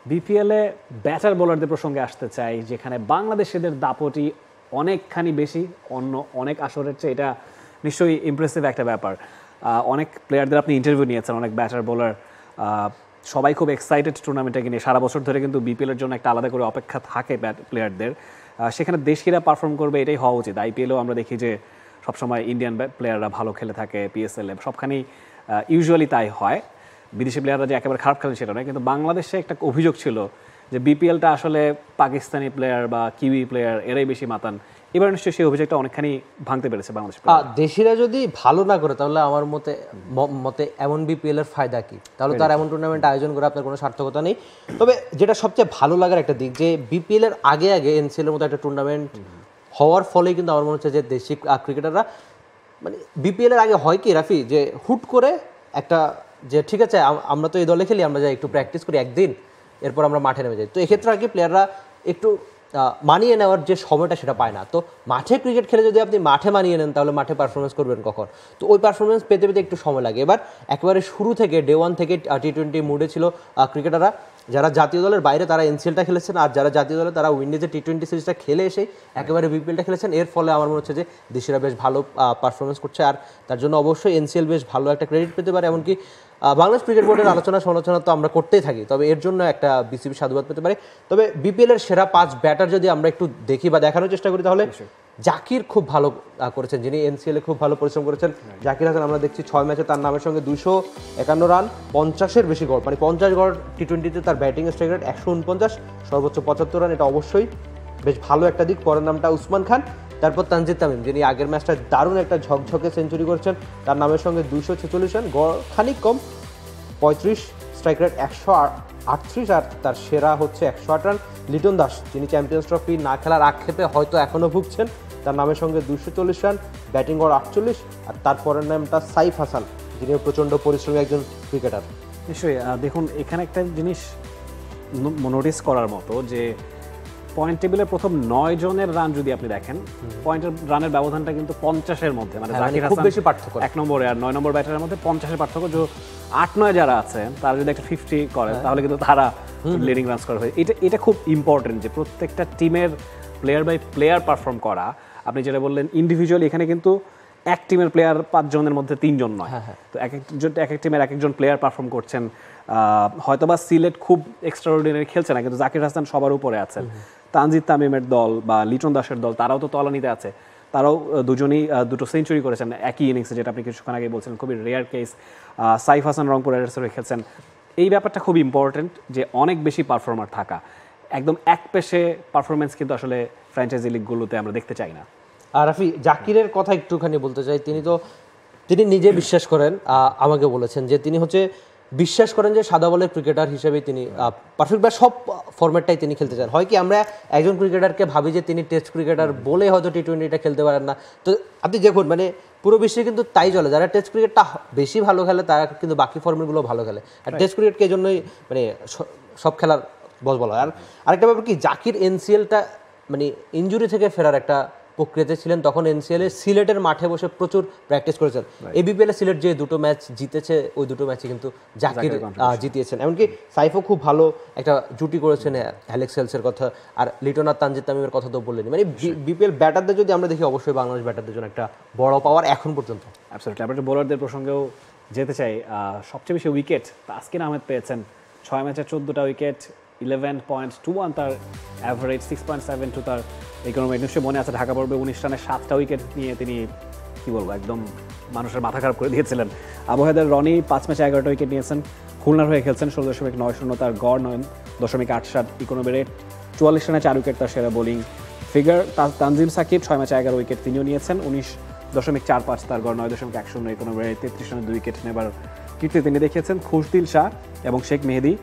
বিপিএলে ব্যাটার বোলারদের প্রসঙ্গে আসতে চাই, যেখানে বাংলাদেশিদের দাপটি অনেকখানি বেশি অন্য অনেক আসরের চেয়ে। এটা নিশ্চয়ই ইমপ্রেসিভ একটা ব্যাপার। অনেক প্লেয়ারদের আপনি ইন্টারভিউ নিয়েছেন, অনেক ব্যাটার বোলার সবাই খুব এক্সাইটেড টুর্নামেন্টে নিয়ে। সারা বছর ধরে কিন্তু বিপিএলের জন্য একটা আলাদা করে অপেক্ষা থাকে প্লেয়ারদের। সেখানে দেশিরা পারফর্ম করবে, এটাই হওয়া উচিত। আইপিএলেও আমরা দেখি যে সবসময় ইন্ডিয়ান প্লেয়াররা ভালো খেলে থাকে, পিএসএলে সবখানেই ইউজুয়ালি তাই হয়। বিদেশি প্লেয়াররা যে একেবারে খারাপ খেলেন সেটা নয়, কিন্তু বাংলাদেশে একটা অভিযোগ ছিল যে বিপিএলটা আসলে পাকিস্তানি প্লেয়ার বা কিউই প্লেয়ার এরাই বেশি মাতান। এবার নিশ্চয়ই সেই অভিযোগটা অনেকখানি ভাঙতে পেরেছে বাংলাদেশ। দেশিরা যদি ভালো না করে তাহলে আমার মতে এমন বিপিএল এর ফায়দা কি? তাহলে তার এমন টুর্নামেন্ট আয়োজন করে আপনার কোনো সার্থকতা নেই। তবে যেটা সবচেয়ে ভালো লাগার একটা দিক, যে বিপিএল এর আগে এনসিএল এর মতো একটা টুর্নামেন্ট হওয়ার ফলে কিন্তু আমার মনে হচ্ছে যে দেশি ক্রিকেটাররা, মানে বিপিএল এর আগে হয় কি রাফি, যে হুট করে একটা যে ঠিক আছে আমরা তো এই দলে খেলি, আমরা যাই একটু প্র্যাকটিস করি একদিন, এরপর আমরা মাঠে নেমে যাই। তো এক্ষেত্রে আর কি প্লেয়াররা একটু মানিয়ে নেওয়ার যে সময়টা সেটা পায় না। তো মাঠে ক্রিকেট খেলে যদি আপনি মাঠে মানিয়ে নেন তাহলে মাঠে পারফরমেন্স করবেন কখন? তো ওই পারফরমেন্স পেতে পেতে একটু সময় লাগে। এবার একেবারে শুরু থেকে ডে ওয়ান থেকে টি-20 মুডে ছিল ক্রিকেটাররা। যারা জাতীয় দলের বাইরে তারা এনসিএলটা খেলেছেন, আর যারা জাতীয় দলে তারা উইন্ডিজে টি-20 সিরিজটা খেলে এসে একেবারে বিপিএলটা খেলেছেন। এর ফলে আমার মনে হচ্ছে যে দেশিরা বেশ ভালো পারফরমেন্স করছে, আর তার জন্য অবশ্যই এনসিএল বেশ ভালো একটা ক্রেডিট পেতে পারে। এমনকি বাংলাদেশ ক্রিকেট বোর্ডের আলোচনা সমালোচনা তো আমরা করতেই থাকি, তবে এর জন্য একটা বিসিবি সাধুবাদ পেতে পারে। তবে বিপিএল এর সেরা 5 ব্যাটার যদি আমরা একটু দেখি বা দেখানোর চেষ্টা করি, তাহলে জাকির খুব ভালো করেছেন, যিনি এনসিএলে খুব ভালো পরিশ্রম করেছেন। জাকির হাসান আমরা দেখছি 6 ম্যাচে তার নামের সঙ্গে 251 রান, 50-এর বেশি গড়, মানে 50 গড়। টি-20তে তার ব্যাটিং স্ট্রাইক রেট 149, সর্বোচ্চ 75 রান। এটা অবশ্যই বেশ ভালো একটা দিক। পরের নামটা উসমান খান, তারপর তানজিদ তামিম, যিনি আগের ম্যাচটা দারুণ একটা ঝকঝকে সেঞ্চুরি করেছেন, তার নামের সঙ্গে 246 রান, গড় খানিক কম 35, স্ট্রাইক রেট 138, আর তার সেরা হচ্ছে 108 রান। লিটন দাস, যিনি চ্যাম্পিয়ন্স ট্রফি না খেলার আক্ষেপে হয়তো এখনও ভুগছেন, তার নামের সঙ্গে 240 রান, ব্যাটিং গড় 48। আর তারপরের নামটা সাইফ হাসান, যিনি প্রচণ্ড পরিশ্রমী একজন ক্রিকেটার। নিশ্চয়ই দেখুন, এখানে একটা জিনিস নোটিস করার মতো যে পয়েন্ট টেবিলের প্রথম 9 জনের রান যদি আপনি দেখেন, পয়েন্টের রানের ব্যবধানটা কিন্তু 50-এর মধ্যে, মানে জাকির হাসান খুব বেশি পার্থক্য 1 নম্বরে আর 9 নম্বর ব্যাটারের মধ্যে 50-এর পার্থক্য। যে 8-9 যারা আছেন তারা যদি একটা 50 করে তাহলে কিন্তু তারা লিডিং রানস করে। এটা খুব ইম্পর্টেন্ট যে প্রত্যেকটা টিমের প্লেয়ার বাই প্লেয়ার পারফর্ম করা। আপনি যেটা বললেন ইন্ডিভিজুয়ালি, এখানে কিন্তু এক টিমের প্লেয়ার 5 জনের মধ্যে 3 জন নয়। তো এক এক টিমের এক একজন প্লেয়ার পারফর্ম করছেন। হয়তোবা সিলেট খুব এক্সট্রাঅর্ডিনারি খেলছে না, কিন্তু জাকির হাসান সবার উপরে আছেন। তানজিদ তামিমের দল বা লিটন দাসের দল, তারাও তো তলানিতে আছে। তারাও দুজনেই 2টো সেঞ্চুরি করেছেন একই ইনিংসে, যেটা আপনি কিছুক্ষণ আগে বলছিলেন খুবই রেয়ার কেস। সাইফ হাসান রংপুর রাইডার্সের হয়ে খেলছেন। এই ব্যাপারটা খুব ইম্পর্টেন্ট যে অনেক বেশি পারফর্মার থাকা। একদম এক পেশে পারফরমেন্স কিন্তু আসলে ফ্র্যাঞ্চাইজি লিগগুলোতে আমরা দেখতে চাই না। আর রাফি, জাকিরের কথা একটুখানি বলতে চাই। তিনি নিজে বিশ্বাস করেন, আমাকে বলেছেন যে তিনি বিশ্বাস করেন যে সাদা বলের ক্রিকেটার হিসেবে তিনি পারফেক্ট, বা সব ফরম্যাটটাই তিনি খেলতে চান। হয় কি আমরা একজন ক্রিকেটারকে ভাবি যে তিনি টেস্ট ক্রিকেটার বলে হয়তো টি-20টা খেলতে পারেন না। তো আপনি দেখুন, মানে পুরো বিশ্বে কিন্তু তাই চলে, যারা টেস্ট ক্রিকেটটা বেশি ভালো খেলে তারা কিন্তু বাকি ফর্মেটগুলো ভালো খেলে। আর টেস্ট ক্রিকেটকে এই জন্যই মানে সব খেলার বস বলা হয়। আর আরেকটা ব্যাপার কি, জাকির এনসিএলটা মানে ইনজুরি থেকে ফেরার একটা প্রক্রিয়াতে ছিলেন, তখন এনসিএল এর সিলেটের মাঠে বসে প্রচুর প্র্যাকটিস করেছেন। এবিপিএল সিলেট যে 2টো ম্যাচ জিতেছে, ওই 2টো ম্যাচে কিন্তু জাকির জিতিয়েছেন। এমনকি সাইফও খুব ভালো একটা জুটি করেছেন অ্যালেক্স হেলসের কথা, আর লিটন আর তানজিদ তামিমের কথা তো বললেন। মানে বিপিএল ব্যাটারদের যদি আমরা দেখি, অবশ্যই বাংলাদেশ ব্যাটারদের জন্য একটা বড় পাওয়ার এখন পর্যন্ত। অ্যাবসলিউটলি। আমরা বোলারদের প্রসঙ্গেও যেতে চাই। সবচেয়ে বেশি উইকেট তাসকিন আহমেদ পেয়েছেন, 6 ম্যাচে 14টা উইকেট, 11.21 তার অ্যাভারেজ, 6.72 তার ইকোনমি। নিশ্চয়ই মনে আছে ঢাকা পর্বে 19 রানে 7টা উইকেট নিয়ে তিনি কি বলবো একদম মানুষের মাথা খারাপ করে দিয়েছিলেন। আবহাওয়াদের রনি 5 ম্যাচে 11টা উইকেট নিয়েছেন, খুলনার হয়ে খেলছেন, 16.90 তার গড়, 9.87 ইকোনমি রেট, 44 রানে 4 উইকেট তার সেরা বোলিং ফিগার। তানজিম সাকিব 6 ম্যাচে 11 উইকেট তিনিও নিয়েছেন, 19.45 তার গড়, 9.10 ইকোনমি রেট, 33 রানে 2 উইকেট নেবার কীর্তি তিনি দেখিয়েছেন। খুশদিল শাহ এবং শেখ মেহেদি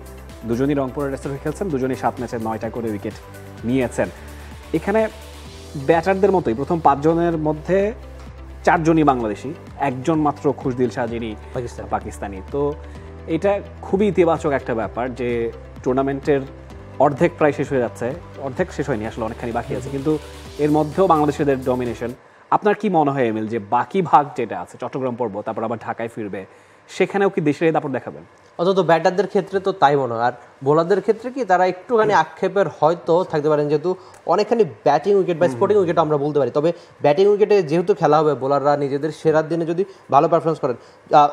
দুজনই রংপুর রাইডার্সের হয়ে খেলছেন, দুজনই 7 ম্যাচে 9টা করে উইকেট নিয়েছেন। এখানে ব্যাটারদের মতোই প্রথম 5 জনের মধ্যে 4 জনই বাংলাদেশি, একজন মাত্র খুশদিল শাহ যিনি পাকিস্তানি। তো এটা খুবই ইতিবাচক একটা ব্যাপার যে টুর্নামেন্টের অর্ধেক প্রায় শেষ হয়ে যাচ্ছে, অর্ধেক শেষ হয়নি আসলে, অনেকখানি বাকি আছে, কিন্তু এর মধ্যেও বাংলাদেশিদের ডমিনেশন। আপনার কি মনে হয় এমিল, যে বাকি ভাগ যেটা আছে চট্টগ্রাম পর্ব, তারপর আবার ঢাকায় ফিরবে, সেখানেও কি দেশের এই দাপট দেখাবেন? অন্তত ব্যাটারদের ক্ষেত্রে তো তাই মনে হয়। আর বোলারদের ক্ষেত্রে কি তারা একটুখানি আক্ষেপের হয়তো থাকতে পারেন, যেহেতু অনেকখানি ব্যাটিং উইকেট বা স্পোর্টিং উইকেট আমরা বলতে পারি। তবে ব্যাটিং উইকেটে যেহেতু খেলা হবে, বোলাররা নিজেদের সেরার দিনে যদি ভালো পারফরমেন্স করেন,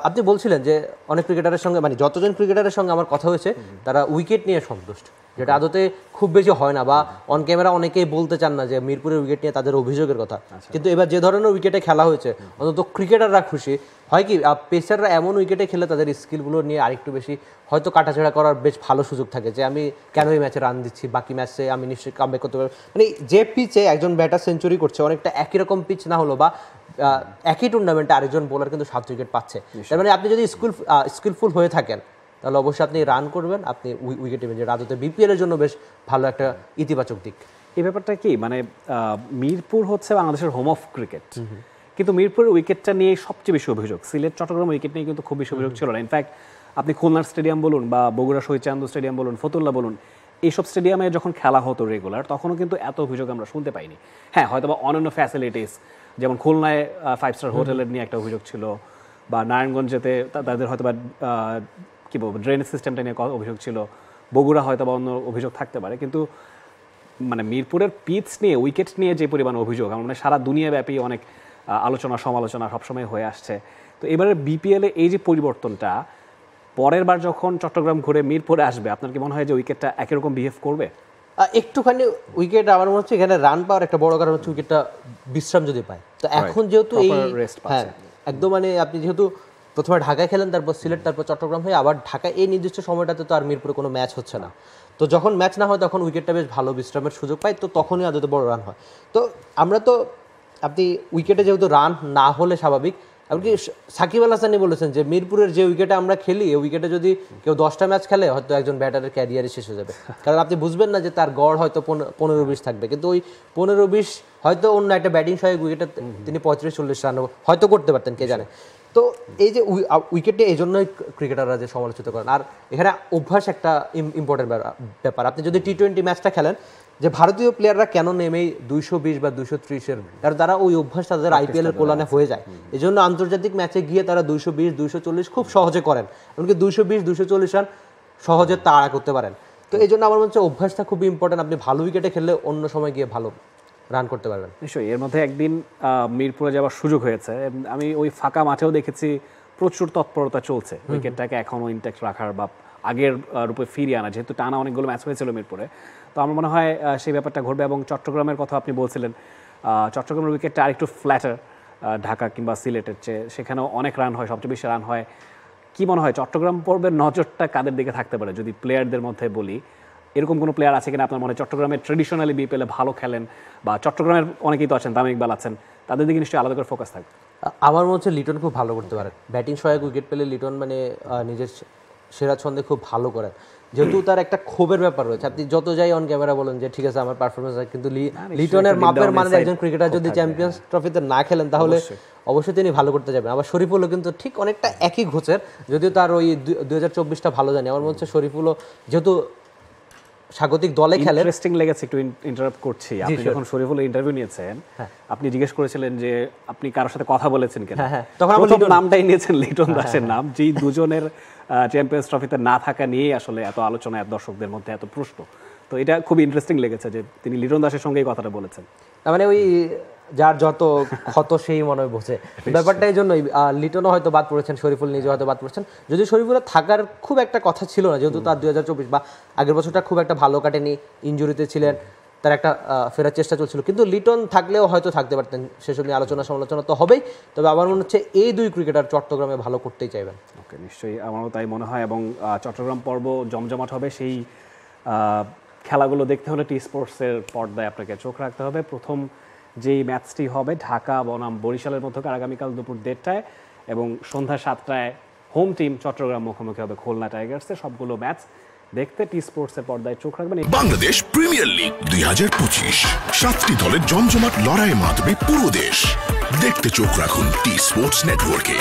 আপনি বলছিলেন যে অনেক ক্রিকেটারের সঙ্গে, মানে যতজন ক্রিকেটারের সঙ্গে আমার কথা হয়েছে তারা উইকেট নিয়ে সন্তুষ্ট, যেটা আদতে খুব বেশি হয় না, বা অন ক্যামেরা অনেকেই বলতে চান না যে মিরপুরের উইকেট নিয়ে তাদের অভিযোগের কথা। কিন্তু এবার যে ধরনের উইকেটে খেলা হয়েছে, অন্তত ক্রিকেটাররা খুশি হয়। কি পেসাররা এমন উইকেটে খেলে তাদের স্কিলগুলো নিয়ে আরেকটু বেশি হয়তো কাটাছেড়া করার বেশ ভালো সুযোগ থাকে, যে আমি কেন এই ম্যাচে রান দিচ্ছি, বাকি ম্যাচে আমি নিশ্চয়ই কামব্যাক করতে পারবো। মানে যে পিচে একজন ব্যাটার সেঞ্চুরি করছে, অনেকটা একই রকম পিচ না হলো বা একই টুর্নামেন্টে আরেকজন বোলার কিন্তু 7 উইকেট পাচ্ছে। তার মানে আপনি যদি স্কিলফুল হয়ে থাকেন তাহলে অবশ্যই আপনি রান করবেন, আপনি উইকেট নেবেন, যেটা আদতে বিপিএল এর জন্য বেশ ভালো একটা ইতিবাচক দিক। এই ব্যাপারটা কি, মানে মিরপুর হচ্ছে বাংলাদেশের হোম অফ ক্রিকেট, কিন্তু মিরপুরের উইকেটটা নিয়ে সবচেয়ে বেশি অভিযোগ। সিলেট চট্টগ্রাম উইকেট নিয়ে কিন্তু খুব বেশি অভিযোগ ছিল না। ইনফ্যাক্ট আপনি খুলনার স্টেডিয়াম বলুন বা বগুড়া শহীদ চান্দু স্টেডিয়াম বলুন, ফতুল্লা বলুন, এইসব স্টেডিয়ামে যখন খেলা হতো রেগুলার, তখনও কিন্তু এত অভিযোগ আমরা শুনতে পাইনি। হ্যাঁ, হয়তো বা অন্যান্য ফ্যাসিলিটিস, যেমন খুলনায় 5 স্টার হোটেলের নিয়ে একটা অভিযোগ ছিল, বা নারায়ণগঞ্জেতে তাদের হয়তো বা কী বলবো ড্রেনেজ সিস্টেমটা নিয়ে অভিযোগ ছিল, বগুড়া হয়তো বা অন্য অভিযোগ থাকতে পারে। কিন্তু মানে মিরপুরের পিচ নিয়ে, উইকেট নিয়ে যে পরিমাণ অভিযোগ, আমার মানে সারা দুনিয়াব্যাপী অনেক আলোচনা সমালোচনা সবসময় হয়ে আসছে। তো এবারে বিপিএলে এই যে পরিবর্তনটা, পরের বার যখন চট্টগ্রাম ঘুরে মিরপুরে আসবে, আপনার কি মনে হয় যে উইকেটটা একই রকম বিহেভ করবে? একটুখানি উইকেট আমার মনে হচ্ছে এখানে রান পাওয়ার একটা বড় কারণ হচ্ছে উইকেটটা বিশ্রাম যদি পায়। তো এখন যেহেতু এই হ্যাঁ একদম, মানে আপনি যেহেতু প্রথমে ঢাকায় খেলেন, তারপর সিলেট, তারপর চট্টগ্রাম হয়ে আবার ঢাকায়, এই নির্দিষ্ট সময়টাতে তো আর মিরপুরে কোনো ম্যাচ হচ্ছে না। তো যখন ম্যাচ না হয় তখন উইকেটটা বেশ ভালো বিশ্রামের সুযোগ পায়, তো তখনই আদতে বড় রান হয়। তো আমরা তো আপনি উইকেটে যেহেতু রান না হলে স্বাভাবিক, এমনকি সাকিব আল হাসানই বলেছেন যে মিরপুরের যে উইকেটে আমরা খেলি, এই উইকেটে যদি কেউ 10টা ম্যাচ খেলে হয়তো একজন ব্যাটারের ক্যারিয়ারই শেষ হয়ে যাবে। কারণ আপনি বুঝবেন না যে তার গড় হয়তো 15-20 থাকবে, কিন্তু ওই 15-20 হয়তো অন্য একটা ব্যাটিং সহায়ক উইকেটে তিনি 35-40 রান হয়তো করতে পারতেন, কে জানে। তো এই যে উইকেটে এই জন্যই ক্রিকেটাররা যে সমালোচিত করেন। আর এখানে অভ্যাস একটা ইম্পর্টেন্ট ব্যাপার। আপনি যদি টি-20 ম্যাচটা খেলেন, যে ভারতীয় প্লেয়াররা কেন নেমেই 220 বা 230-এর, কারণ তারা ওই অভ্যাসটা তাদের আইপিএল এর কল্যাণে হয়ে যায়। এই জন্য আন্তর্জাতিক ম্যাচে গিয়ে তারা 220-240 খুব সহজে করেন, এমনকি 220-240 রান সহজে তাড়া করতে পারেন। তো এই জন্য আমার মনে হচ্ছে অভ্যাসটা খুব ইম্পর্টেন্ট। আপনি ভালো উইকেটে খেললে অন্য সময় গিয়ে ভালো রান করতে পারবেন। নিশ্চয়ই। এর মধ্যে একদিন মিরপুরে যাওয়ার সুযোগ হয়েছে, আমি ওই ফাঁকা মাঠেও দেখেছি প্রচুর তৎপরতা চলছে উইকেটটাকে এখনও ইনট্যাক্ট রাখার বা আগের রূপে ফিরিয়ে আনা, যেহেতু টানা অনেকগুলো ম্যাচ হয়েছিল মিরপুরে। তো আমার মনে হয় সেই ব্যাপারটা ঘটবে। এবং চট্টগ্রামের কথা আপনি বলছিলেন, চট্টগ্রামের উইকেটটা আরেকটু ফ্ল্যাটার ঢাকা কিংবা সিলেটের চেয়ে, সেখানেও অনেক রান হয়, সবচেয়ে বেশি রান হয়। কি মনে হয় চট্টগ্রাম পর্বের নজরটা কাদের দিকে থাকতে পারে? যদি প্লেয়ারদের মধ্যে বলি, এরকম কোনো প্লেয়ার আছে কিনা আপনার মনে হয় চট্টগ্রামের ট্রেডিশনালি বিপিএলে ভালো খেলেন, বা চট্টগ্রামের অনেকেই তো আছেন, তামিম ইকবাল আছেন, তাদের দিকে নিশ্চয়ই আলাদা করে ফোকাস থাকবে? আমার মনে হচ্ছে লিটন খুব ভালো করতে পারে। ব্যাটিং সহায়ক উইকেট পেলে লিটন মানে নিজের সেরা ছন্দে খুব ভালো করেন, যেহেতু তার একটা ক্ষোভের ব্যাপার রয়েছে। আপনি যত যাই অন ক্যামেরা বলেন যে ঠিক আছে আমার পারফরমেন্স আছে, কিন্তু লিটনের মাপের মানে একজন ক্রিকেটার যদি চ্যাম্পিয়ন্স ট্রফিতে না খেলেন তাহলে অবশ্যই তিনি ভালো করতে যাবেন। আবার শরীফুলও কিন্তু ঠিক অনেকটা একই ঘোচের, যদিও তার ওই 2024টা ভালো জানি। আমার মনে হচ্ছে শরীফুলও যেহেতু স্বাগতিক দলে খেলে। ইন্টারেস্টিং লেগেছে, একটু ইন্টারাপ্ট করছি। আপনি যখন শরীফুলের ইন্টারভিউ নিয়েছেন, আপনি জিজ্ঞেস করেছিলেন যে আপনি কারোর সাথে কথা বলেছেন কিনা, তখন প্রথম নামটাই নিয়েছেন লিটন দাসের নাম, যেই দুজনের চ্যাম্পিয়ন্স ট্রফিতে না থাকা নিয়েই আসলে এত আলোচনা, এত দর্শকদের মধ্যে এত প্রশ্ন। তো এটা খুব ইন্টারেস্টিং লেগেছে যে তিনি লিটন দাসের সঙ্গে এই কথাটা বলেছেন। মানে ওই যার যত ক্ষত সেই মনে হয় বোঝে ব্যাপারটা। এই জন্যই লিটনও হয়তো বাদ পড়েছেন, শরীফুল নিজে হয়তো বাদ পড়েছেন। যদি শরীফুলের থাকার খুব একটা কথা ছিল না, যেহেতু তার 2024 বা আগের বছরটা খুব একটা ভালো কাটেনি, ইনজুরিতে ছিলেন, তার একটা ফেরার চেষ্টা চলছিল, কিন্তু লিটন থাকলেও হয়তো থাকতে পারতেন। সেসব নিয়ে আলোচনা সমালোচনা তো হবেই, তবে আমার মনে হচ্ছে এই দুই ক্রিকেটার চট্টগ্রামে ভালো করতেই চাইবেন। ওকে, নিশ্চয়ই, আমারও তাই মনে হয়। এবং চট্টগ্রাম পর্ব জমজমাট হবে। সেই খেলাগুলো দেখতে হলে টি স্পোর্টসের পর্দায় আপনাকে চোখ রাখতে হবে। প্রথম যেই ম্যাচটি হবে ঢাকা বনাম বরিশালের মধ্যকার আগামীকাল দুপুর 1:30টায়, এবং সন্ধ্যা 7টায় হোম টিম চট্টগ্রাম মুখোমুখি হবে খুলনা টাইগার্সের। সবগুলো ম্যাচ দেখতে টি স্পোর্টসের পর্দায় চোখ রাখবেন। বাংলাদেশ প্রিমিয়ার লিগ 2025, 7টি দলের জমজমাট লড়াইয়ে মাতবে পুরো দেশ। দেখতে চোখ রাখুন টি স্পোর্টস নেটওয়ার্কে।